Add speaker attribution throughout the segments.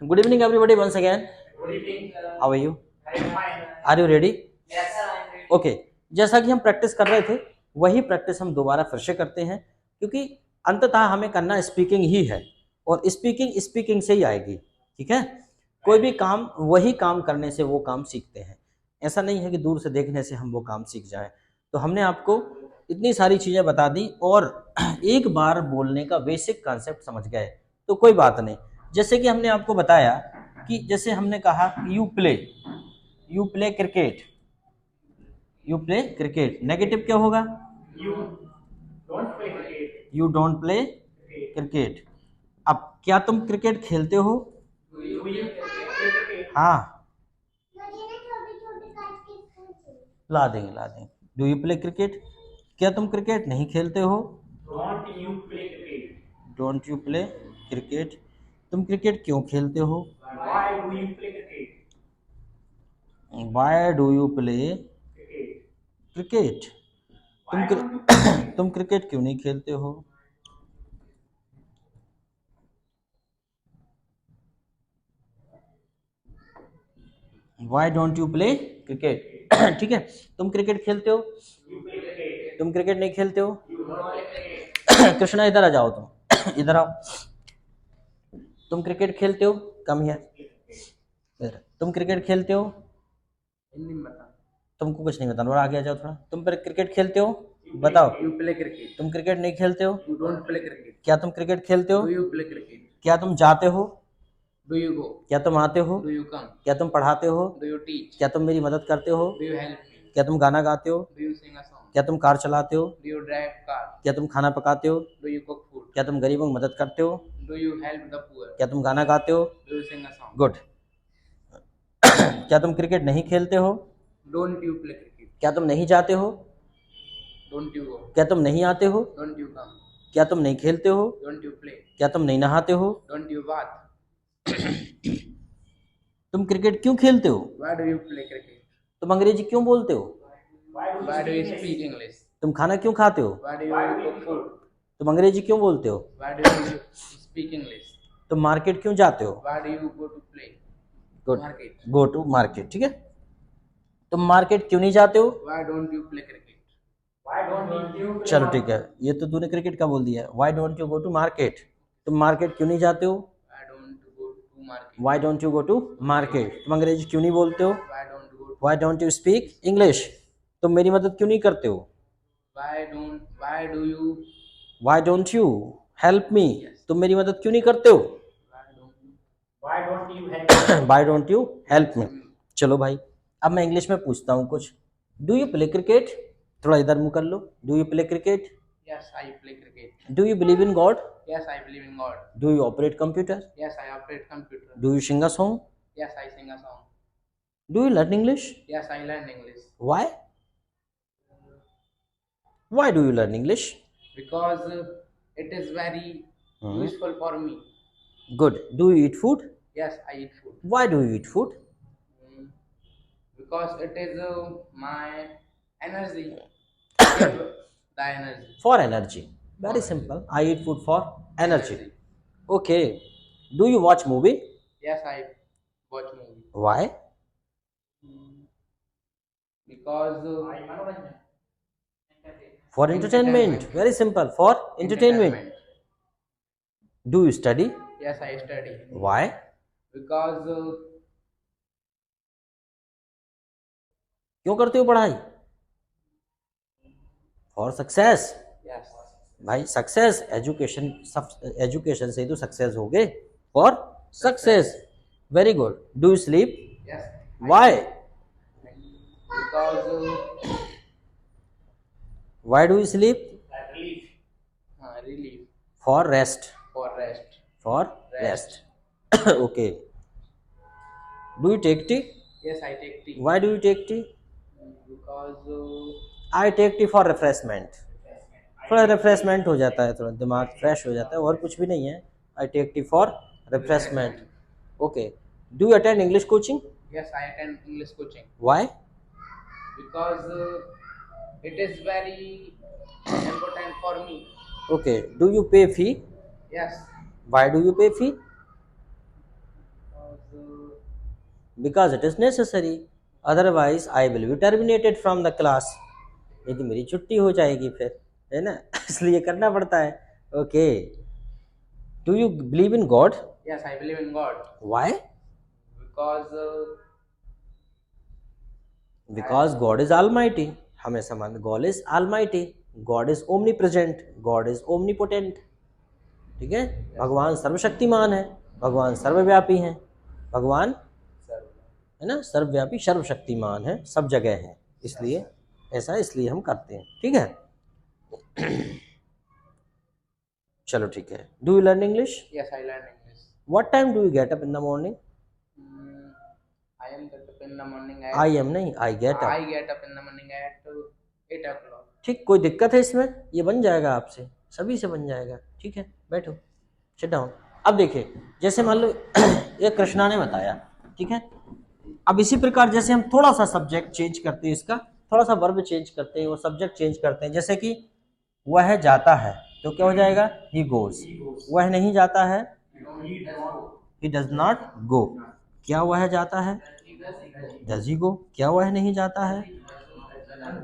Speaker 1: Good evening, everybody. Once again,
Speaker 2: Good evening, sir.
Speaker 1: how are you?
Speaker 2: I'm fine.
Speaker 1: Are you ready?
Speaker 2: Yes, sir, I'm ready.
Speaker 1: Okay. जैसा कि हम practice कर रहे थे वही practice हम दोबारा फिर से करते हैं, क्योंकि अंततः हमें करना स्पीकिंग ही है और स्पीकिंग स्पीकिंग से ही आएगी। ठीक है, कोई भी काम वही काम करने से वो काम सीखते हैं, ऐसा नहीं है कि दूर से देखने से हम वो काम सीख जाएं। तो हमने आपको इतनी सारी चीज़ें बता दी और एक बार बोलने का बेसिक कॉन्सेप्ट समझ गए तो कोई बात नहीं। जैसे कि हमने आपको बताया कि जैसे हमने कहा you play cricket, you play cricket, negative क्या होगा?
Speaker 2: You don't play cricket.
Speaker 1: You don't play
Speaker 2: Cricket.
Speaker 1: Cricket. अब क्या तुम क्रिकेट खेलते हो?
Speaker 2: Do you play cricket?
Speaker 1: हाँ, ला देंगे। Do you play cricket? क्या तुम क्रिकेट नहीं खेलते हो?
Speaker 2: Don't you play cricket?
Speaker 1: Don't you play cricket? तुम क्रिकेट क्यों खेलते हो?
Speaker 2: Why do you play cricket?
Speaker 1: Y do you play
Speaker 2: Cricket.
Speaker 1: Cricket?
Speaker 2: Why don't you play cricket?
Speaker 1: तुम क्रिकेट क्यों नहीं खेलते हो? Y don't you play cricket? ठीक है, तुम क्रिकेट खेलते हो?
Speaker 2: You play cricket.
Speaker 1: तुम क्रिकेट नहीं खेलते हो?
Speaker 2: You don't play cricket.
Speaker 1: Krishna इधर आ जाओ, तुम इधर आओ। तुम क्रिकेट खेलते हो? Come here. तुम क्रिकेट खेलते हो?
Speaker 2: हिंदी में बता।
Speaker 1: तुमको कुछ नहीं बताना, और आगे आ जाओ थोड़ा। तुम पर क्रिकेट खेलते हो? बताओ।
Speaker 2: You play cricket.
Speaker 1: तुम क्रिकेट नहीं खेलते हो?
Speaker 2: You don't play cricket.
Speaker 1: क्या तुम क्रिकेट खेलते हो?
Speaker 2: Do you play cricket?
Speaker 1: क्या तुम जाते हो?
Speaker 2: Do you go?
Speaker 1: क्या तुम आते हो?
Speaker 2: Do you come?
Speaker 1: क्या तुम पढ़ाते हो?
Speaker 2: Do you teach?
Speaker 1: क्या तुम मेरी मदद करते हो?
Speaker 2: Do you help me?
Speaker 1: क्या तुम गाना गाते हो?
Speaker 2: Do you sing a song?
Speaker 1: क्या तुम कार चलाते हो?
Speaker 2: Do you drive car?
Speaker 1: क्या तुम खाना पकाते हो?
Speaker 2: Do you cook food?
Speaker 1: क्या तुम गरीबों की मदद करते हो?
Speaker 2: Do you help the poor?
Speaker 1: क्या तुम गाना गाते हो?
Speaker 2: Do you sing a song?
Speaker 1: Good. क्या तुम क्रिकेट नहीं खेलते हो?
Speaker 2: Don't you play cricket?
Speaker 1: क्या तुम नहीं जाते हो?
Speaker 2: Don't you go?
Speaker 1: क्या तुम नहीं आते हो?
Speaker 2: Don't you come?
Speaker 1: क्या तुम नहीं खेलते हो?
Speaker 2: Don't you play?
Speaker 1: क्या तुम नहीं नहाते हो?
Speaker 2: Don't you bath?
Speaker 1: तुम क्रिकेट क्यों खेलते हो?
Speaker 2: Why do you play cricket?
Speaker 1: तुम अंग्रेजी क्यों बोलते हो?
Speaker 2: Why do you speak English?
Speaker 1: तुम खाना क्यों खाते हो?
Speaker 2: Why do you cook food?
Speaker 1: तुम अंग्रेजी क्यों बोलते हो?
Speaker 2: Why do you speak English?
Speaker 1: तुम मार्केट क्यों जाते हो?
Speaker 2: Why do you go to play?
Speaker 1: Good,
Speaker 2: Market.
Speaker 1: Go to market. ठीक है, तुम मार्केट क्यों नहीं जाते हो?
Speaker 2: Why don't you play cricket? Why don't you play
Speaker 1: चलो ठीक है, ये तो तूने क्रिकेट का बोल दिया। Why don't you go to market? तुम मार्केट क्यों नहीं जाते हो?
Speaker 2: Why don't you go to market?
Speaker 1: Why don't you go to market? तुम अंग्रेजी क्यों नहीं बोलते हो?
Speaker 2: Why don't you go to
Speaker 1: Y don't you speak English? तुम मेरी मदद क्यों नहीं करते हो?
Speaker 2: why do you
Speaker 1: Y don't you help मी? तुम मेरी मदद क्यों नहीं करते हो?
Speaker 2: why don't you help
Speaker 1: why don't you help me? चलो भाई, अब मैं इंग्लिश में पूछता हूँ कुछ। Do you play cricket? थोड़ा इधर मुँह कर लो। Do you play cricket?
Speaker 2: Yes, I play cricket.
Speaker 1: Do you believe in God?
Speaker 2: Yes, I believe in God.
Speaker 1: Do you operate computer?
Speaker 2: Yes, I operate computer.
Speaker 1: Do you sing a song?
Speaker 2: Yes, I sing a song.
Speaker 1: Do you learn English?
Speaker 2: Yes, I learn English.
Speaker 1: Why? Why do you learn English?
Speaker 2: Because it is very useful for me.
Speaker 1: Good. Do you eat food?
Speaker 2: Yes, I eat food.
Speaker 1: Why do you eat food?
Speaker 2: Because it is my energy. Give the energy.
Speaker 1: For energy. Very simple. I eat food for energy. Okay. Do you watch movie?
Speaker 2: Yes, I watch movie.
Speaker 1: Why?
Speaker 2: Because
Speaker 1: For entertainment. Very simple. For entertainment. Do you study?
Speaker 2: Yes, I study.
Speaker 1: Why?
Speaker 2: Because
Speaker 1: क्यों करते हो पढ़ाई? For success.
Speaker 2: yes,
Speaker 1: भाई success, education से ही तो success हो गए। For success. Very good. Do you sleep?
Speaker 2: yes.
Speaker 1: Why?
Speaker 2: Because
Speaker 1: why do you sleep?
Speaker 2: relief
Speaker 1: for rest.
Speaker 2: for rest.
Speaker 1: For rest. Okay. Do you take tea?
Speaker 2: Yes, I take tea.
Speaker 1: Why do you take tea?
Speaker 2: Because
Speaker 1: I take tea for refreshment. थोड़ा refreshment हो जाता है, थोड़ा दिमाग fresh हो जाता है, और कुछ भी नहीं है। I take tea for refreshment. Okay. Do you attend English coaching?
Speaker 2: yes, I attend English coaching.
Speaker 1: Why?
Speaker 2: Because it is very important for me.
Speaker 1: Okay. Do you pay fee?
Speaker 2: Yes,
Speaker 1: why do you pay fee? Because it is necessary. Otherwise I will be terminated from the class. नहीं तो मेरी छुट्टी हो जाएगी फिर, है ना? इसलिए करना पड़ता है. Okay. Do you believe in God?
Speaker 2: Yes, I believe in God.
Speaker 1: Why?
Speaker 2: Because
Speaker 1: Because God is almighty. हमें समझ, God is almighty, God is omnipresent, God is omnipotent. ठीक है? भगवान सर्वशक्तिमान है, भगवान सर्वव्यापी हैं, भगवान
Speaker 2: sir,
Speaker 1: है ना सर्वव्यापी सर्वशक्तिमान है, सब जगह है. इसलिए ऐसा इसलिए हम करते हैं. ठीक है? चलो ठीक है. Do you learn English?
Speaker 2: yes, I learn English.
Speaker 1: What time do you get up in the morning?
Speaker 2: I am get up in the morning at
Speaker 1: I am नहीं, I get up.
Speaker 2: I get up in the morning at 8 o'clock.
Speaker 1: ठीक, कोई दिक्कत है इसमें? ये बन जाएगा आपसे, सभी से बन जाएगा. ठीक है, बैठो, सिट डाउन. अब देखिए, जैसे मान लो ये कृष्णा ने बताया. ठीक है, अब इसी प्रकार जैसे हम थोड़ा सा सब्जेक्ट चेंज करते हैं, इसका थोड़ा सा वर्ब चेंज करते हैं और सब्जेक्ट चेंज करते हैं. जैसे कि वह जाता है तो क्या हो जाएगा? He goes. वह नहीं जाता है, ही डज नॉट गो. क्या वह जाता है? डज ही गो. क्या वह नहीं जाता है?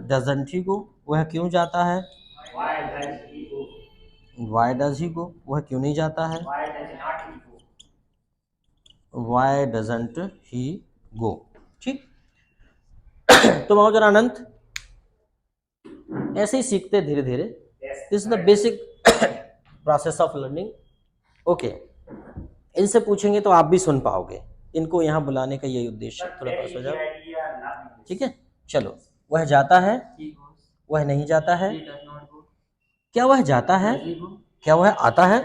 Speaker 1: डजंट ही गो. वह क्यों जाता है? वाई डज ही गो. वह क्यों नहीं जाता है? वाई डजंट ही गो. ठीक. तो महोदय अनंत ऐसे ही सीखते धीरे धीरे. This is the basic process of learning. Okay, इनसे पूछेंगे तो आप भी सुन पाओगे. इनको यहाँ बुलाने का यही उद्देश्य. थोड़ा पास हो जाओ. ठीक है, चलो. वह जाता है,
Speaker 2: He goes.
Speaker 1: वह नहीं जाता है.
Speaker 2: He does not go.
Speaker 1: क्या वह जाता है?
Speaker 2: Does he go?
Speaker 1: क्या वह आता है?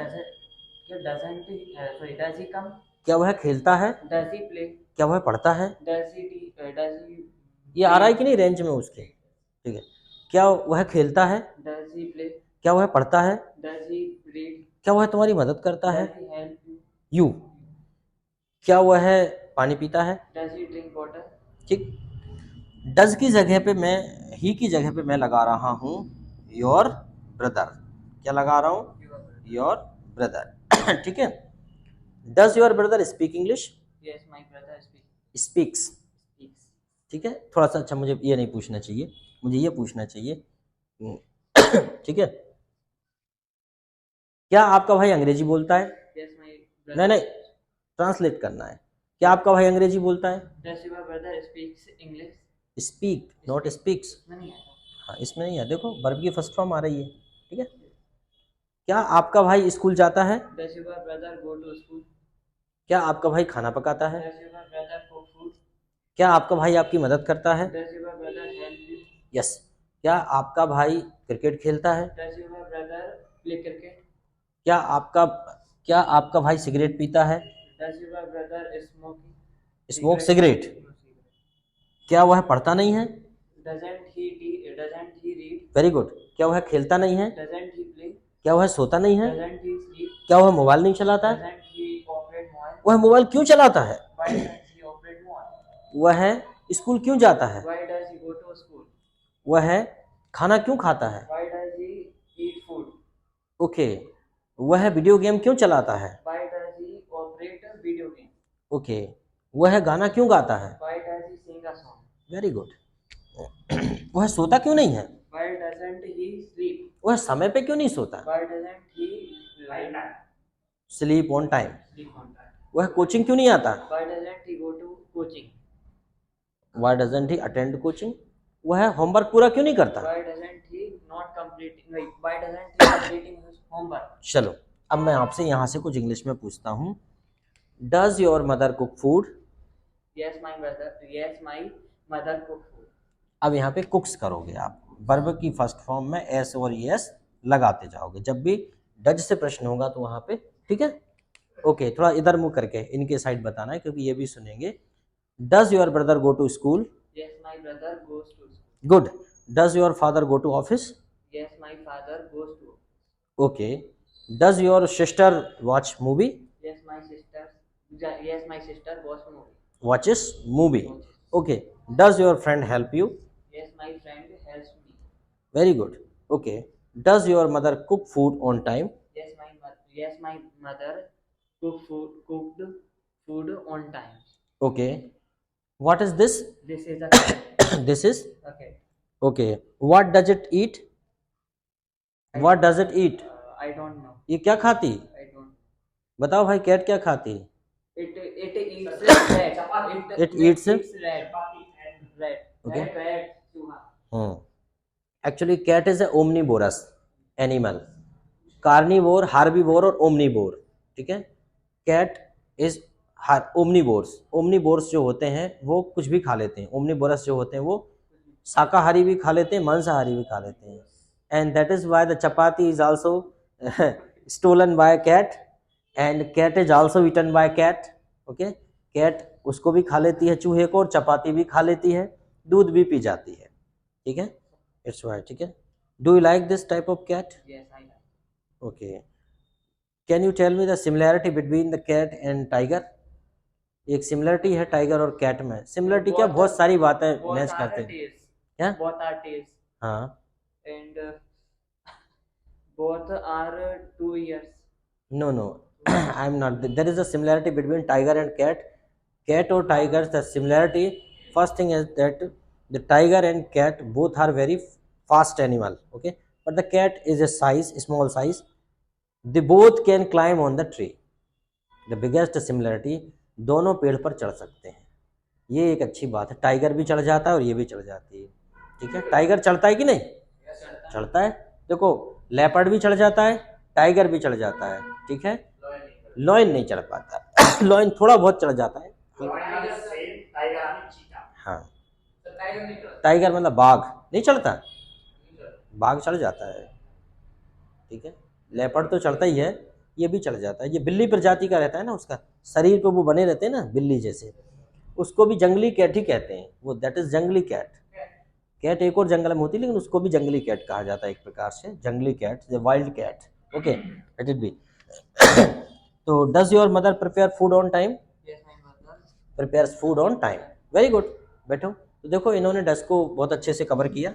Speaker 2: Doesn't he? Sorry, does he come?
Speaker 1: क्या वह खेलता है?
Speaker 2: Does he play?
Speaker 1: क्या वह पढ़ता है?
Speaker 2: Does he?
Speaker 1: ये आ रहा है कि नहीं रेंज में उसके? ठीक है. क्या वह खेलता है?
Speaker 2: Does he play?
Speaker 1: क्या वह पढ़ता है?
Speaker 2: Does he read?
Speaker 1: क्या वह तुम्हारी मदद करता है?
Speaker 2: Does he help you?
Speaker 1: You. क्या वह पानी पीता है?
Speaker 2: Does he drink water?
Speaker 1: ठीक. डज की जगह पे मैं, ही की जगह पे मैं लगा रहा हूँ योर ब्रदर. क्या लगा रहा हूँ? Your brother. ठीक है. Does your brother speak English?
Speaker 2: Yes, my brother
Speaker 1: speaks.
Speaker 2: speaks.
Speaker 1: ठीक है. थोड़ा सा अच्छा, मुझे ये नहीं पूछना चाहिए, मुझे ये पूछना चाहिए. ठीक है. क्या आपका भाई अंग्रेजी बोलता है?
Speaker 2: Yes, my brother.
Speaker 1: नहीं नहीं, ट्रांसलेट करना है. क्या आपका भाई अंग्रेजी बोलता है?
Speaker 2: Does your brother speaks English?
Speaker 1: Speak, not speaks.
Speaker 2: नहीं आता.
Speaker 1: हाँ, इसमें नहीं है. देखो वर्ब की फर्स्ट फॉर्म आ रही है. ठीक है. क्या आपका भाई स्कूल जाता है?
Speaker 2: Does your brother go to school?
Speaker 1: क्या आपका भाई खाना पकाता है?
Speaker 2: Does your brother cook food?
Speaker 1: क्या आपका भाई आपकी मदद करता है?
Speaker 2: Does your brother help you?
Speaker 1: Yes. क्या आपका भाई क्रिकेट खेलता है?
Speaker 2: Does your brother play cricket?
Speaker 1: क्या आपका भाई सिगरेट पीता है?
Speaker 2: Does your brother smoking?
Speaker 1: Smoke cigarette. क्या वह पढ़ता नहीं है?
Speaker 2: Doesn't he read?
Speaker 1: Very good. क्या वह खेलता नहीं है?
Speaker 2: Doesn't he play?
Speaker 1: क्या वह सोता नहीं है?
Speaker 2: Doesn't he sleep?
Speaker 1: क्या वह मोबाइल नहीं चलाता है?
Speaker 2: Doesn't he operate mobile?
Speaker 1: वह मोबाइल क्यों चलाता है?
Speaker 2: Why doesn't he operate mobile?
Speaker 1: वह स्कूल क्यों जाता है?
Speaker 2: Why does he go to school?
Speaker 1: वह खाना क्यों खाता है?
Speaker 2: Why does he eat food?
Speaker 1: Okay. वह वीडियो गेम क्यों चलाता है?
Speaker 2: Why does he operate a video game?
Speaker 1: Okay. वह गाना क्यों गाता है?
Speaker 2: Why does he sing a song?
Speaker 1: Very good. वह सोता क्यों नहीं है?
Speaker 2: Why doesn't he sleep?
Speaker 1: वह समय पे क्यों नहीं सोता?
Speaker 2: Why doesn't he lie down?
Speaker 1: Sleep on time.
Speaker 2: Sleep on time.
Speaker 1: वह कोचिंग क्यों नहीं आता?
Speaker 2: Why doesn't he go to coaching?
Speaker 1: Why doesn't he attend coaching. वह होमवर्क पूरा क्यों नहीं करता?
Speaker 2: Why doesn't he not completing? Like, why doesn't he completing his homework?
Speaker 1: चलो, अब मैं आपसे यहाँ से कुछ इंग्लिश में पूछता हूँ. Does your mother cook food?
Speaker 2: Yes, my brother. Yes, my mother cook food.
Speaker 1: अब यहाँ पे कुक्स करोगे आप. वर्ब की फर्स्ट फॉर्म में एस और एस लगाते जाओगे. जब भी डज से प्रश्न होगा तो वहाँ पे. ठीक है. ओके, थोड़ा इधर मुँह करके इनके साइड बताना है क्योंकि ये भी सुनेंगे. Does your brother go to school?
Speaker 2: Yes, my brother goes to school.
Speaker 1: Good. Does your father go to office?
Speaker 2: Yes, my father goes to.
Speaker 1: Okay. Does your sister watch movie?
Speaker 2: Yes, my sister. Yes, my sister goes to movie.
Speaker 1: Watches movie. Okay. Does your friend help you?
Speaker 2: Yes, my friend helps me.
Speaker 1: Very good. Okay. Does your mother cook food on time?
Speaker 2: Yes, my mother cooked food on time.
Speaker 1: Okay. What is this?
Speaker 2: This is a cat.
Speaker 1: This is
Speaker 2: Okay.
Speaker 1: okay. What does it eat? What does it eat?
Speaker 2: I don't know.
Speaker 1: ये क्या खाती?
Speaker 2: I don't.
Speaker 1: बताओ भाई, cat क्या खाती?
Speaker 2: It eats rat.
Speaker 1: It eats
Speaker 2: rat. Rat.
Speaker 1: Okay.
Speaker 2: Rat. चूहा.
Speaker 1: Actually, cat is a omnivorous animal. Carnivore, herbivore और omnivore. ठीक है. Cat is omnivores. ओमनीवोर्स जो होते हैं वो कुछ भी खा लेते हैं. ओमनीवोरस जो होते हैं वो शाकाहारी भी खा लेते हैं, मांसाहारी भी खा लेते हैं. And that is why the chapati is also stolen by cat and cat is also eaten by cat. Okay. Cat उसको भी खा लेती है, चूहे को, और चपाती भी खा लेती है, दूध भी पी जाती है. ठीक है. It's why. ठीक है. Do you like this type of cat?
Speaker 2: Yes, I like.
Speaker 1: Okay. Can you tell me the similarity between the cat and tiger? एक सिमिलरिटी है टाइगर और कैट में. सिमिलरिटी क्या, बहुत सारी बातें मैच करते हैं. क्या?
Speaker 2: Both are tails.
Speaker 1: हाँ.
Speaker 2: And both are 2 years.
Speaker 1: No, no. I am not. There is a similarity between tiger and cat. Cat or tiger, the similarity, first thing is that the tiger and cat both are very fast animal. Okay. But the cat is a size, small size. They both can climb on the tree. The biggest similarity, दोनों पेड़ पर चढ़ सकते हैं. ये एक अच्छी बात है. टाइगर भी चढ़ जाता है और ये भी चढ़ जाती है. ठीक है. टाइगर चढ़ता है कि नहीं? चढ़ता है. देखो, लेपर्ड भी चढ़ जाता है, टाइगर भी चढ़ जाता है. ठीक है. लॉयन नहीं चढ़ पाता. लॉयन थोड़ा बहुत चढ़ जाता है. हाँ. टाइगर मतलब बाघ नहीं चढ़ता, बाघ चढ़ जाता है. ठीक है. लेपर्ड तो चढ़ता ही है, ये भी चढ़ जाता है. ये बिल्ली प्रजाति का रहता है ना, उसका शरीर पे वो बने रहते हैं ना बिल्ली जैसे, उसको भी जंगली कैट ही कहते हैं. वो दैट इज जंगली कैट. कैट एक और जंगल में होती है, लेकिन उसको भी जंगली कैट कहा जाता है एक प्रकार से. जंगली cat, wild cat. Okay. Let it be. तो does your mother prepare food on time?
Speaker 2: Yes, my mother.
Speaker 1: Prepares food on time. Very good. बैठो. तो देखो, इन्होंने डस को बहुत अच्छे से कवर किया.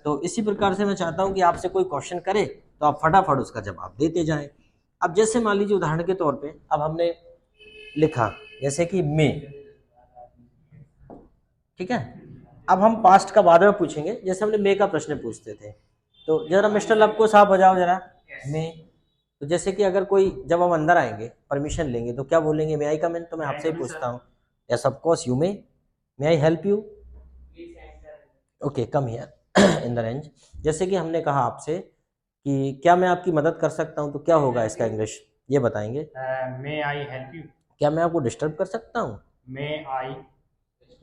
Speaker 1: तो इसी प्रकार से मैं चाहता हूँ कि आपसे कोई क्वेश्चन करे तो आप फटाफट उसका जवाब देते जाएं. अब जैसे मान लीजिए उदाहरण के तौर पे, अब हमने लिखा जैसे कि मे. ठीक है. अब हम पास्ट का बाद में पूछेंगे, जैसे हमने मे का प्रश्न पूछते थे. तो जरा मिस्टर लव को साफ हो जाओ जरा. मे. तो जैसे कि अगर कोई, जब हम अंदर आएंगे परमिशन लेंगे तो क्या बोलेंगे? मे आई कम इन. तो मैं आपसे ही पूछता हूँ. Yes of course you may. May I help you? Okay, come here in the range. जैसे कि हमने कहा आपसे कि क्या मैं आपकी मदद कर सकता हूँ, तो क्या होगा इसका इंग्लिश, ये बताएंगे.
Speaker 3: May I help you?
Speaker 1: क्या मैं आपको डिस्टर्ब कर सकता हूँ?
Speaker 3: May I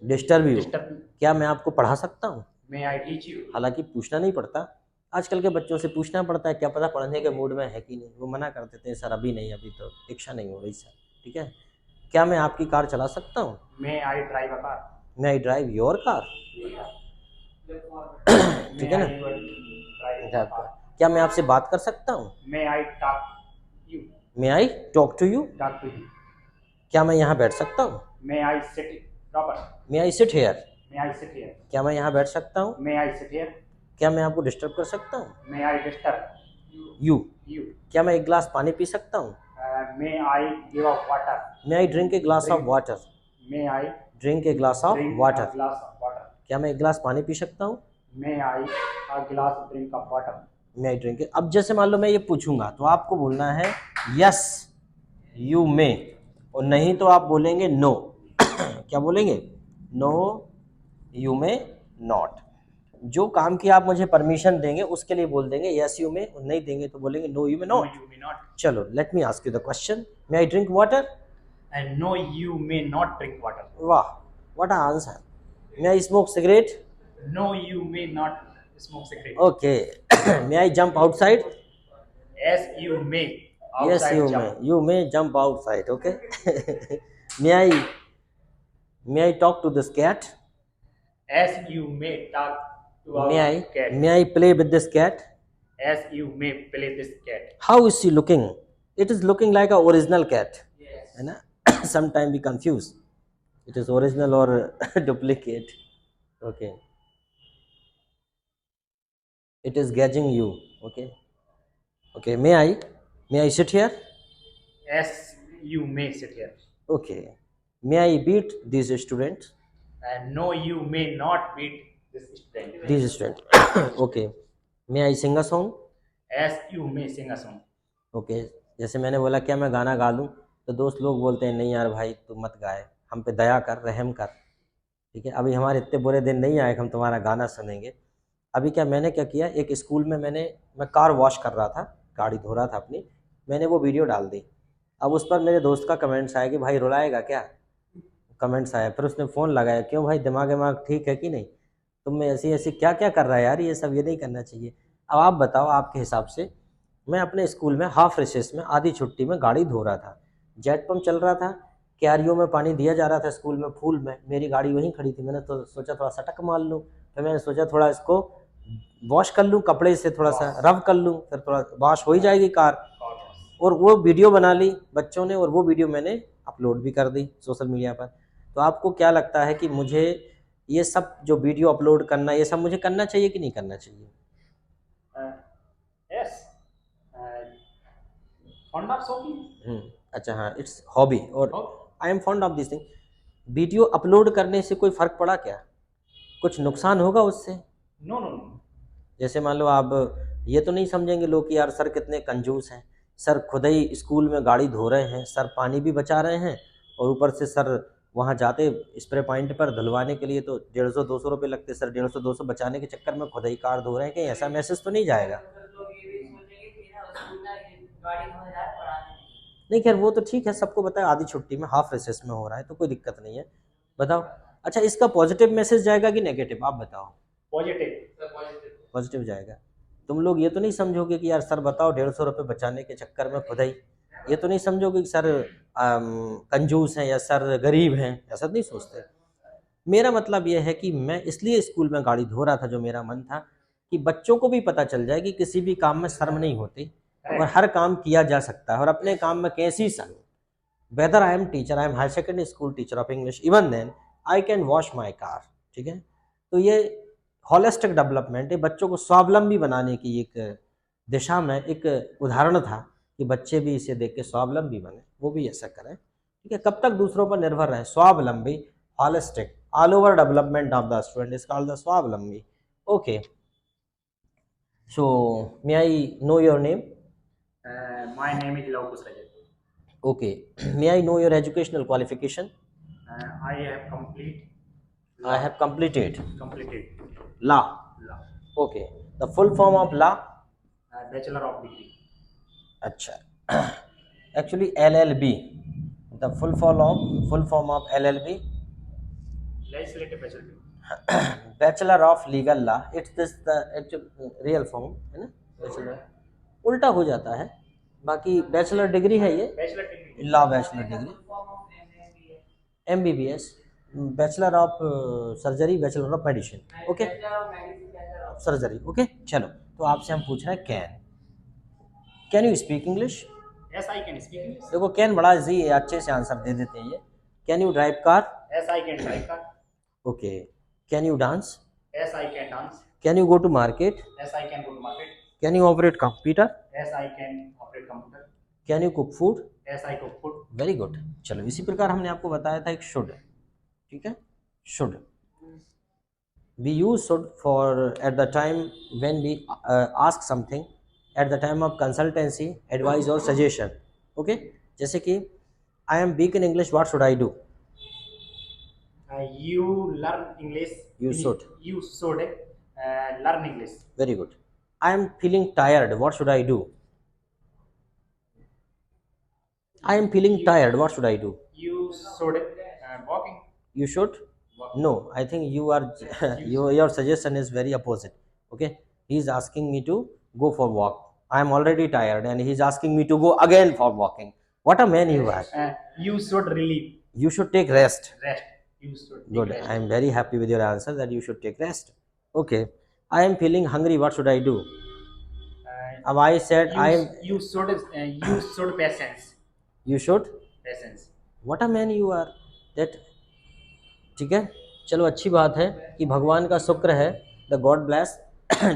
Speaker 1: disturb you.
Speaker 3: disturb you?
Speaker 1: क्या मैं आपको पढ़ा सकता हूँ?
Speaker 3: May I teach you?
Speaker 1: हालांकि पूछना नहीं पड़ता. आजकल के बच्चों से पूछना पड़ता है, क्या पता पढ़ने के मूड में है कि नहीं. वो मना कर देते हैं, सर अभी नहीं, अभी तो इच्छा नहीं हो रही सर. ठीक है. क्या मैं आपकी कार चला सकता हूँ?
Speaker 3: May I drive a car?
Speaker 1: May I drive your car. ठीक है ना.
Speaker 3: May I drive a car?
Speaker 1: क्या मैं आपसे बात कर सकता हूँ?
Speaker 3: May I talk you?
Speaker 1: May I talk to you.
Speaker 3: Talk to you?
Speaker 1: क्या मैं यहाँ बैठ सकता हूँ?
Speaker 3: May I sit proper?
Speaker 1: May I sit here.
Speaker 3: May I sit here?
Speaker 1: क्या मैं यहाँ बैठ सकता हूँ?
Speaker 3: May I sit here?
Speaker 1: क्या मैं आपको डिस्टर्ब कर सकता हूँ?
Speaker 3: May I disturb
Speaker 1: you.
Speaker 3: you?
Speaker 1: क्या मैं एक गिलास पानी पी सकता हूँ?
Speaker 3: May I give up water?
Speaker 1: May I drink a glass of water.
Speaker 3: May I
Speaker 1: drink a glass of
Speaker 3: drink a
Speaker 1: water.
Speaker 3: glass of water?
Speaker 1: क्या मैं एक गिलास पानी पी सकता हूँ?
Speaker 3: May I a glass drink of water?
Speaker 1: May I drink. अब जैसे मान लो मैं ये पूछूंगा तो आपको बोलना है यस यू मे, और नहीं तो आप बोलेंगे नो. क्या बोलेंगे? No you may not. जो काम की आप मुझे परमिशन देंगे उसके लिए बोल देंगे यस यू मे, और नहीं देंगे तो बोलेंगे no you may
Speaker 3: No,
Speaker 1: not.
Speaker 3: you may not.
Speaker 1: चलो, let me ask you the question. May I drink water?
Speaker 3: And no, you may not drink water.
Speaker 1: वाह, what a answer. May I smoke cigarette?
Speaker 3: No, you may not smoke cigarette.
Speaker 1: Okay. May I jump outside?
Speaker 3: Yes, you may.
Speaker 1: Yes,
Speaker 3: Outside
Speaker 1: you
Speaker 3: jump.
Speaker 1: may. You may jump outside. Okay. May I talk to this cat?
Speaker 3: As you may talk to our cat.
Speaker 1: May I play with this cat?
Speaker 3: As you may play this cat.
Speaker 1: How is she looking? It is looking like a original cat.
Speaker 2: Yes.
Speaker 1: है ना? Sometimes we confuse. It is original or duplicate. Okay. It is gauging you. Okay. Okay. May I sit here?
Speaker 3: As you may sit here.
Speaker 1: Okay. May I beat these students?
Speaker 3: No, you may not beat this student.
Speaker 1: These students. Okay. May I sing a song?
Speaker 3: As you may sing a song.
Speaker 1: Okay जैसे मैंने बोला क्या मैं गाना गा लूँ, तो दोस्त लोग बोलते हैं नहीं यार भाई तू मत गाए, हम पे दया कर, रहम कर, ठीक है। अभी हमारे इतने बुरे दिन नहीं आए कि हम तुम्हारा गाना सुनेंगे। अभी क्या मैंने क्या किया, एक स्कूल में मैं कार वॉश कर रहा था, गाड़ी धो रहा था अपनी, मैंने वो वीडियो डाल दी। अब उस पर मेरे दोस्त का कमेंट्स आया कि भाई रुलाएगा क्या, कमेंट्स आया। फिर उसने फ़ोन लगाया, क्यों भाई दिमाग दिमाग ठीक है कि नहीं, तुम में ऐसी ऐसी क्या क्या कर रहा है यार, ये सब ये नहीं करना चाहिए। अब आप बताओ आपके हिसाब से, मैं अपने स्कूल में हाफ रिसेस में आधी छुट्टी में गाड़ी धो रहा था, जेट पंप चल रहा था, क्यारियों में पानी दिया जा रहा था स्कूल में फूल में, मेरी गाड़ी वहीं खड़ी थी, मैंने तो सोचा थोड़ा सटक मार लूँ, फिर मैंने सोचा थोड़ा इसको वॉश कर लूँ कपड़े से, थोड़ा सा रब कर लूँ, फिर थोड़ा वॉश हो ही जाएगी कार। और वो वीडियो बना ली बच्चों ने, और वो वीडियो मैंने अपलोड भी कर दी सोशल मीडिया पर। तो आपको क्या लगता है कि मुझे ये सब जो वीडियो अपलोड करना, ये सब मुझे करना चाहिए कि नहीं करना चाहिए?
Speaker 3: Yes. Fond of shopping.
Speaker 1: अच्छा हाँ, इट्स हॉबी और
Speaker 3: Oh,
Speaker 1: I am fond of this thing. Video upload करने से कोई फ़र्क पड़ा क्या, कुछ नुकसान होगा उससे?
Speaker 3: no, no, no.
Speaker 1: जैसे मान लो आप ये तो नहीं समझेंगे लोग कि यार सर कितने कंजूस हैं, सर खुद ही स्कूल में गाड़ी धो रहे हैं, सर पानी भी बचा रहे हैं, और ऊपर से सर वहाँ जाते स्प्रे पॉइंट पर धुलवाने के लिए तो 150-200 रुपये लगते, सर 150-200 बचाने के चक्कर में खुद ही कार धो रहे हैं, कहीं ऐसा मैसेज तो नहीं जाएगा? नहीं खैर वो तो ठीक है, सबको पता है आधी छुट्टी में हाफ रिसेस में हो रहा है तो कोई दिक्कत नहीं है। बताओ अच्छा इसका पॉजिटिव मैसेज जाएगा कि नेगेटिव, आप बताओ?
Speaker 3: Positive.
Speaker 1: पॉजिटिव जाएगा। तुम लोग ये तो नहीं समझोगे कि यार सर बताओ 150 रुपये बचाने के चक्कर में खुद ही, ये तो नहीं समझोगे कि सर कंजूस हैं या सर गरीब हैं, ऐसा नहीं सोचते। मेरा मतलब ये है कि मैं इसलिए स्कूल में गाड़ी धो रहा था, जो मेरा मन था कि बच्चों को भी पता चल जाए कि किसी भी काम में शर्म नहीं होती और हर काम किया जा सकता है, और अपने काम में कैसी शर्म, whether I am teacher, I am higher secondary school teacher of English, even then I can wash my car, ठीक है। तो ये होलिस्टिक डेवलपमेंट है, बच्चों को स्वावलंबी बनाने की एक दिशा में एक उदाहरण था कि बच्चे भी इसे देख के स्वावलंबी बने, वो भी ऐसा करें, ठीक है। कब तक दूसरों पर निर्भर रहे, स्वावलंबी, holistic, all over development of the student is called the swavalambi. Okay, so may I know your name?
Speaker 3: My name is Laukus Rajat.
Speaker 1: Okay. May I know your educational qualification?
Speaker 3: I have
Speaker 1: I have completed
Speaker 3: completed
Speaker 1: law.
Speaker 3: law.
Speaker 1: Okay. The full form of law?
Speaker 3: Bachelor of degree.
Speaker 1: अच्छा. Actually LLB. The full form of LLB?
Speaker 3: Legislative bachelor.
Speaker 1: Bachelor of Legal Law. It's this the actual real form, है ना? Bachelor. उल्टा हो जाता है, बाकी bachelor degree है ये,
Speaker 3: Bachelor degree.
Speaker 1: Law bachelor degree, MBBS, bachelor of surgery, bachelor of medicine, okay, surgery, okay. चलो तो आपसे हम पूछ रहे हैं can you speak English?
Speaker 3: Yes, I can speak English.
Speaker 1: देखो कैन बड़ा इजी है, अच्छे से आंसर दे देते हैं ये। Can you drive car?
Speaker 3: Yes, I can drive car.
Speaker 1: Okay. Can you dance?
Speaker 3: Yes, I can dance.
Speaker 1: Can you go to market?
Speaker 3: Yes, I can go to market.
Speaker 1: Can you operate computer?
Speaker 3: Yes, I can operate computer.
Speaker 1: Can you cook food?
Speaker 3: Yes, I cook food.
Speaker 1: Very good. चलो इसी प्रकार हमने आपको बताया था एक should, ठीक है। Should we use should for at the time when we ask something at the time of consultancy, advice or suggestion, okay। जैसे कि I am weak in English, what should I do?
Speaker 3: You learn English.
Speaker 1: You should.
Speaker 3: You should learn English.
Speaker 1: Very good. I am feeling tired, what should I do? I am feeling tired, what should I do?
Speaker 3: You should walking.
Speaker 1: You should?
Speaker 3: Walking.
Speaker 1: No, I think you are your suggestion is very opposite, okay। He is asking me to go for walk, I am already tired and he is asking me to go again for walking. What a man you are.
Speaker 3: You should relieve.
Speaker 1: You should take rest.
Speaker 3: Rest. You should take
Speaker 1: Good.
Speaker 3: rest.
Speaker 1: I am very happy with your answer that you should take rest. Okay. I am feeling hungry, what should I do? अब I said I am.
Speaker 3: You should patience.
Speaker 1: You should.
Speaker 3: Patience.
Speaker 1: What a man you are. That. ठीक है, चलो अच्छी बात है कि भगवान का शुक्र है, the God bless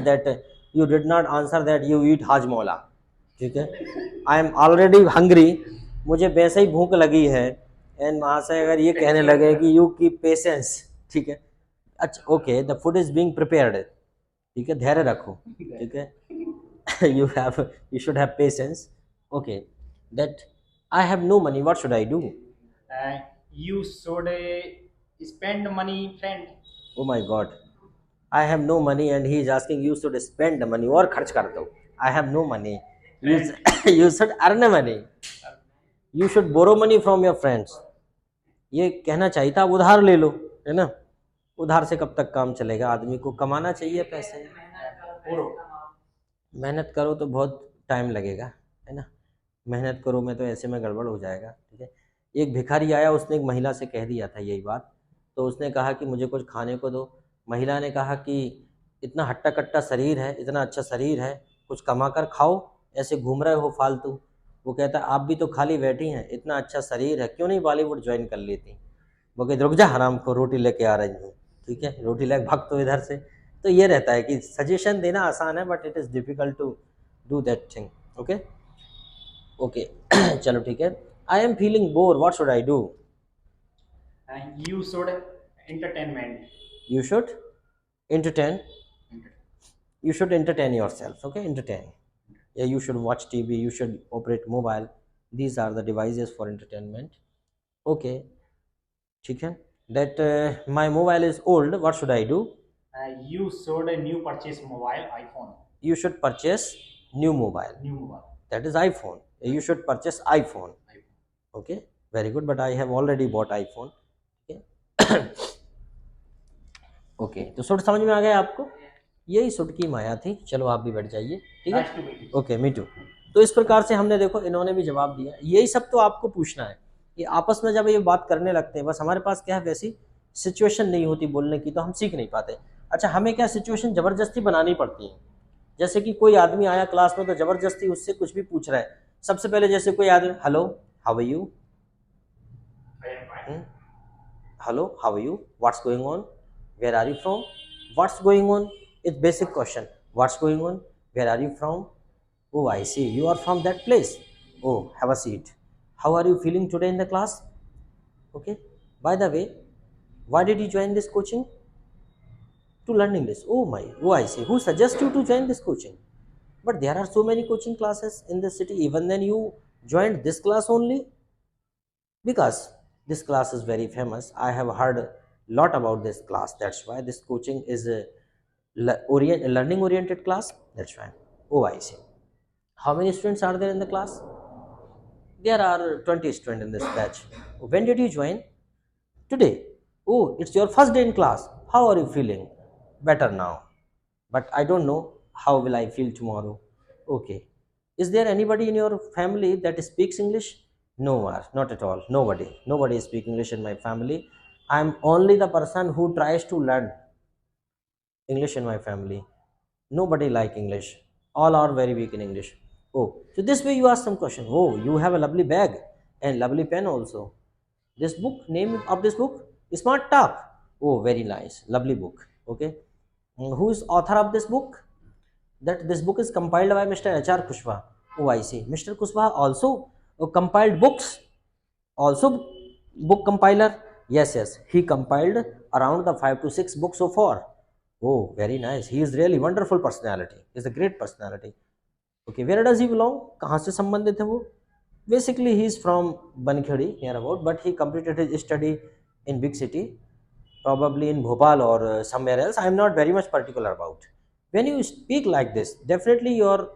Speaker 1: that you did not answer that you eat Hajmola, ठीक है। आई एम ऑलरेडी हंग्री, मुझे वैसे ही भूख लगी है एंड वहां से अगर ये कहने लगे कि यू कीप पेशेंस, ठीक है, अच्छा okay, the food is being prepared, ठीक है, धैर्य रखो, ठीक है, you should have patience, okay, that I have no money, what should I do?
Speaker 3: You should spend money, friend.
Speaker 1: Oh my god, I have no money and he is asking you should spend money, और खर्च कर दो, I have no money, you should earn money, you should borrow money from your friends, ये कहना चाहिए था उधार ले लो, है ना, उधार से कब तक काम चलेगा, आदमी को कमाना चाहिए पैसे, मेहनत करो तो बहुत टाइम लगेगा, है ना, मेहनत करो में तो ऐसे में गड़बड़ हो जाएगा, ठीक है। एक भिखारी आया, उसने एक महिला से कह दिया था यही बात, तो उसने कहा कि मुझे कुछ खाने को दो, महिला ने कहा कि इतना हट्टा कट्टा शरीर है, इतना अच्छा शरीर है, कुछ कमा कर खाओ, ऐसे घूम रहे हो फालतू। वो कहता आप भी तो खाली बैठी हैं, इतना अच्छा शरीर है, क्यों नहीं बॉलीवुड ज्वाइन कर लेती? वो कहते रुक जा हराम को, रोटी लेके आ रही हूँ, ठीक है, रोटी लेके भाग तो इधर से। तो ये रहता है कि सजेशन देना आसान है but it is difficult to do that thing, okay okay. चलो ठीक है, I am feeling bore, what should I do?
Speaker 3: You should entertainment.
Speaker 1: You should entertain, you should entertain yourself, okay, entertain, yeah, you should watch TV, you should operate mobile, these are the devices for entertainment, okay, ठीक है, that my mobile is old, what should I do?
Speaker 3: You should new purchase mobile iPhone.
Speaker 1: You should purchase new mobile,
Speaker 3: New mobile.
Speaker 1: that is iPhone, you should purchase iPhone, okay, very good, but I have already bought iPhone, okay. Okay, तो suit समझ में आ गया आपको, यही suit की माया थी। चलो आप भी बैठ जाइए, ठीक
Speaker 3: Nice to
Speaker 1: है,
Speaker 3: meet you.
Speaker 1: Okay, me too. तो इस प्रकार से हमने देखो, इन्होंने भी जवाब दिया, यही सब तो आपको पूछना है। ये आपस में जब ये बात करने लगते हैं, बस हमारे पास क्या है, वैसी सिचुएशन नहीं होती बोलने की, तो हम सीख नहीं पाते। अच्छा, हमें क्या सिचुएशन ज़बरदस्ती बनानी पड़ती है, जैसे कि कोई आदमी आया क्लास में तो ज़बरदस्ती उससे कुछ भी पूछ रहा है। सबसे पहले जैसे कोई आदमी, hello how are you,
Speaker 3: I am fine.
Speaker 1: Hello how are you, what's going on, where are you from, what's going on, it's basic question, what's going on, where are you from, oh I see you are from that place, oh have a seat, how are you feeling today in the class, okay, by the way why did you join this coaching? To learn English, oh I see, who suggests you to join this coaching? But there are so many coaching classes in the city, even then you joined this class only? Because this class is very famous, I have heard lot about this class, that's why this coaching is a learning oriented class, that's why, oh I see, how many students are there in the class? There are 20 students in this batch. When did you join? Today. Oh, it's your first day in class, how are you feeling? Better now, but I don't know how will I feel tomorrow, okay. Is there anybody in your family that speaks English? No, not at all, nobody speaks English in my family. I'm only the person who tries to learn English in my family. Nobody like English, all are very weak in English. Oh, so this way you ask some question, oh you have a lovely bag and lovely pen also, this book, name of this book, Smart Talk, oh very nice, lovely book, okay. Who is author of this book? That this book is compiled by Mr. H.R. Kushwaha, oh I see, Mr. Kushwaha also compiled books, also book compiler, yes, he compiled around the 5 to 6 books so far, oh very nice, he is really wonderful personality, he is a great personality, okay. Where does he belong, कहाँ से संबंधित है वो? Basically he is from Bankhedi near about, but he completed his study in big city, probably in Bhopal or somewhere else, I am not very much particular about. When you speak like this, definitely your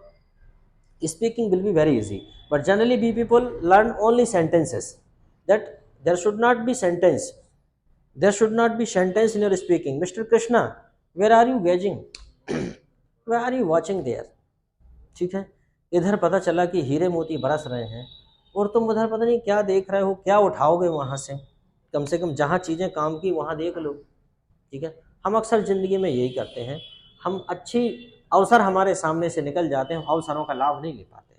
Speaker 1: speaking will be very easy, but generally we people learn only sentences, that there should not be sentence, there should not be sentence in your speaking. Mr. Krishna, where are you gazing? where are you watching there? ठीक है, इधर पता चला कि हीरे मोती बरस रहे हैं और तुम उधर पता नहीं क्या देख रहे हो, क्या उठाओगे वहाँ से कम जहाँ चीज़ें काम की वहाँ देख लो, ठीक है। हम अक्सर ज़िंदगी में यही करते हैं, हम अच्छी अवसर हमारे सामने से निकल जाते हैं, अवसरों का लाभ नहीं ले पाते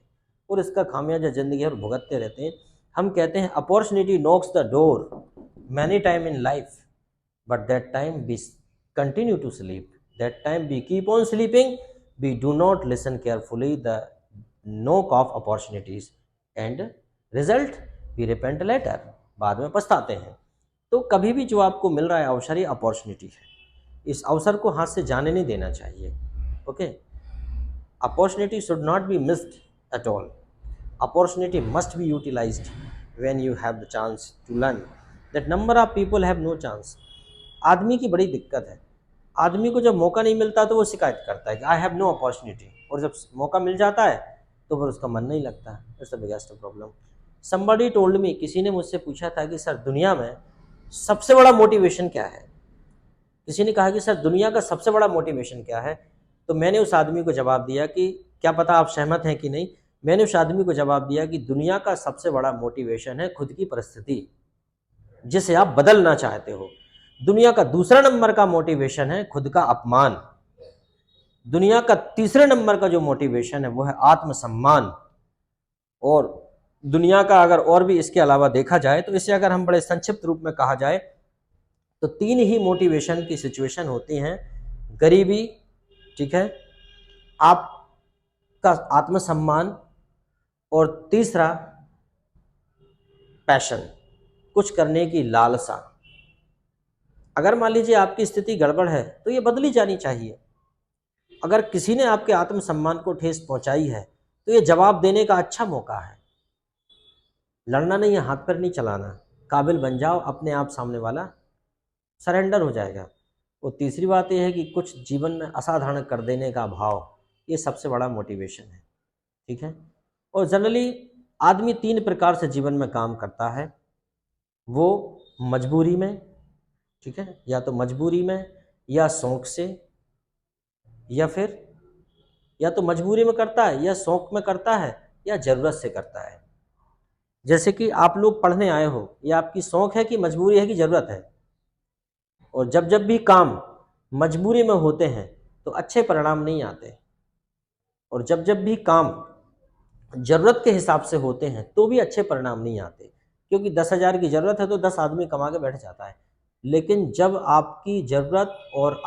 Speaker 1: और इसका खामियाजा ज़िंदगी भर भुगतते रहते हैं। हम कहते हैं opportunity knocks the door many time in life, but that time we continue to sleep, that time we keep on sleeping, we do not listen carefully the knock of opportunities and result we repent later. बाद में पछताते हैं। तो कभी भी जो आपको मिल रहा है अवसर, ये अपॉर्चुनिटी है, इस अवसर को हाथ से जाने नहीं देना चाहिए। Okay, opportunity should not be missed at all, opportunity must be utilized when you have the chance to learn, that number of people have no chance। आदमी की बड़ी दिक्कत है, आदमी को जब मौका नहीं मिलता तो वो शिकायत करता है कि आई हैव नो अपॉर्चुनिटी, और जब मौका मिल जाता है तो फिर उसका मन नहीं लगता है। It's the biggest problem. Somebody told me, किसी ने मुझसे पूछा था कि सर दुनिया में सबसे बड़ा मोटिवेशन क्या है। किसी ने कहा कि सर दुनिया का सबसे बड़ा मोटिवेशन क्या है। तो मैंने उस आदमी को जवाब दिया कि क्या पता आप सहमत हैं कि नहीं, मैंने उस आदमी को जवाब दिया कि दुनिया का सबसे बड़ा मोटिवेशन है खुद की परिस्थिति, जिसे आप बदलना चाहते हो। दुनिया का दूसरा नंबर का मोटिवेशन है खुद का अपमान। दुनिया का तीसरे नंबर का जो मोटिवेशन है वो है आत्मसम्मान। और दुनिया का अगर और भी इसके अलावा देखा जाए तो इसे अगर हम बड़े संक्षिप्त रूप में कहा जाए तो 3 ही मोटिवेशन की सिचुएशन होती हैं। गरीबी, ठीक है, आपका आत्मसम्मान, और तीसरा पैशन, कुछ करने की लालसा। अगर मान लीजिए आपकी स्थिति गड़बड़ है तो ये बदली जानी चाहिए। अगर किसी ने आपके आत्मसम्मान को ठेस पहुंचाई है तो ये जवाब देने का अच्छा मौका है। लड़ना नहीं है, हाथ पैर नहीं चलाना, काबिल बन जाओ, अपने आप सामने वाला सरेंडर हो जाएगा। और तीसरी बात यह है कि कुछ जीवन में असाधारण कर देने का भाव, ये सबसे बड़ा मोटिवेशन है, ठीक है। और जनरली आदमी 3 प्रकार से जीवन में काम करता है। वो मजबूरी में, ठीक है, या तो मजबूरी में, या शौक से, या फिर या तो मजबूरी में करता है, या शौक में करता है, या ज़रूरत से करता है। जैसे कि आप लोग पढ़ने आए हो, ये आपकी शौक है कि मजबूरी है कि ज़रूरत है। और जब जब भी काम मजबूरी में होते हैं तो अच्छे परिणाम नहीं आते, और जब जब भी काम ज़रूरत के हिसाब से होते हैं तो भी अच्छे परिणाम नहीं आते। क्योंकि 10,000 की ज़रूरत है तो 10 आदमी कमा के बैठ जाता है, लेकिन जब आपकी ज़रूरत और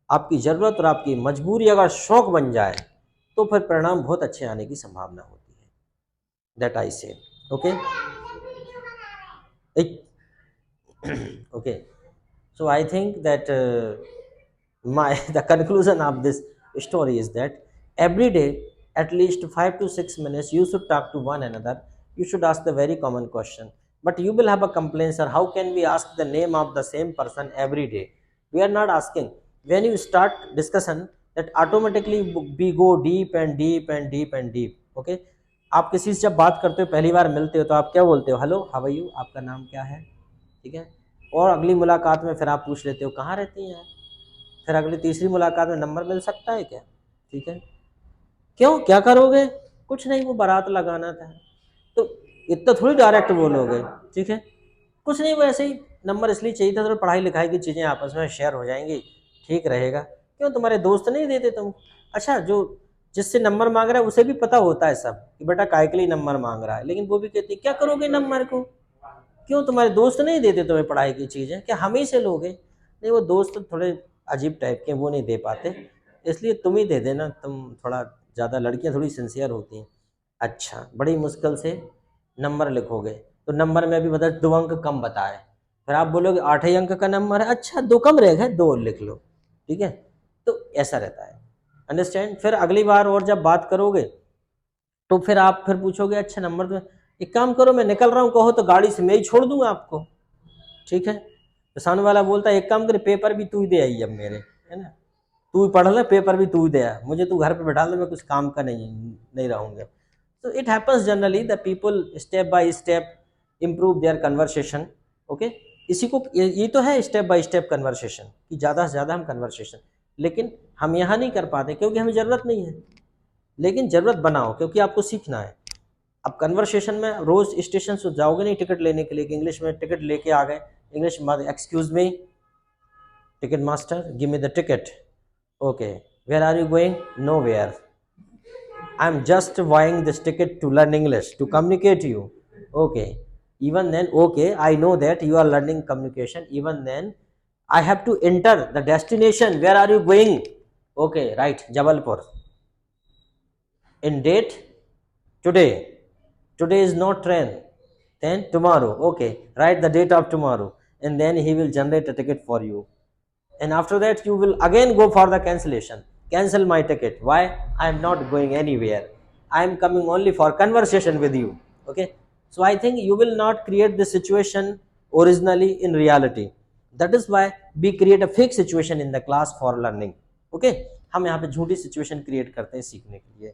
Speaker 1: आपकी मजबूरी अगर शौक बन जाए तो फिर परिणाम बहुत अच्छे आने की संभावना होती है। दैट आई से okay. Okay, so I think that the conclusion of this story is that every day at least 5 to 6 minutes you should talk to one another. You should ask the very common question, but you will have a complaint, sir, how can we ask the name of the same person every day? We are not asking. When you start discussion, that automatically we go deep and deep and deep and deep. Okay, आप किसी से जब बात करते हो, पहली बार मिलते हो, तो आप क्या बोलते हो? हेलो, हाउ आर यू, आपका नाम क्या है, ठीक है। और अगली मुलाकात में फिर आप पूछ लेते हो कहाँ रहती हैं, फिर अगली तीसरी मुलाकात में नंबर मिल सकता है क्या, ठीक है। क्यों, क्या करोगे? कुछ नहीं, वो बारात लगाना था। तो इतना थोड़ी डायरेक्ट बोलोगे, ठीक है। कुछ नहीं, वो ऐसे ही नंबर इसलिए चाहिए था, तो पढ़ाई लिखाई की चीज़ें आपस में शेयर हो जाएंगी, ठीक रहेगा। क्यों, तुम्हारे दोस्त नहीं देते तुम? अच्छा, जो जिससे नंबर मांग रहा है उसे भी पता होता है सब कि बेटा काय के लिए नंबर मांग रहा है, लेकिन वो भी कहती है क्या करोगे नंबर को? क्यों, तुम्हारे दोस्त नहीं देते तुम्हें पढ़ाई की चीज़ें, क्या हम ही से लोगे? नहीं, वो दोस्त थोड़े अजीब टाइप के, वो नहीं दे पाते, इसलिए तुम ही दे देना, तुम थोड़ा ज़्यादा, लड़कियां थोड़ी सिंसियर होती हैं। अच्छा, बड़ी मुश्किल से नंबर लिखोगे तो नंबर में भी बता 2 अंक कम बताए, फिर आप बोलोगे 8 ही अंक का नंबर है, अच्छा 2 कम रह गए, 2 लिख लो, ठीक है। तो ऐसा रहता है, अंडरस्टैंड। फिर अगली बार और जब बात करोगे तो फिर आप फिर पूछोगे अच्छा नंबर तो, एक काम करो मैं निकल रहा हूँ, कहो तो गाड़ी से मैं ही छोड़ दूंगा आपको, ठीक है। तो सामने वाला बोलता है एक काम करे, पेपर भी तू ही दे आई अब मेरे, है ना, तू ही पढ़ ले, पेपर भी तू ही दे आ, मुझे तू घर पे बैठा ले, मैं कुछ काम का नहीं रहूँगा। तो it happens generally the people step by step improve their conversation. Okay, इसी को ये तो है स्टेप बाय स्टेप कन्वर्सेशन, कि ज़्यादा से ज़्यादा हम कन्वर्सेशन, लेकिन हम यहाँ नहीं कर पाते क्योंकि हमें ज़रूरत नहीं है। लेकिन ज़रूरत बनाओ, क्योंकि आपको सीखना है। अब कन्वर्सेशन में रोज़ स्टेशन से जाओगे नहीं टिकट लेने के लिए कि इंग्लिश में टिकट लेके आ गए, इंग्लिश में excuse me ticket master give me the ticket, okay where are you going, no where, I am just buying this ticket to learn English to communicate you, okay even then, okay, I know that you are learning communication, even then I have to enter the destination, where are you going, okay right, Jabalpur, in date today is no train, then tomorrow, okay, write the date of tomorrow, and then he will generate a ticket for you, and after that you will again go for the cancellation. Cancel my ticket. Why? I am not going anywhere, I am coming only for conversation with you. Okay, so I think you will not create the situation originally in reality. That is why we create a fake situation in the class for learning. Okay, हम यहाँ पे झूठी situation create करते हैं सीखने के लिए.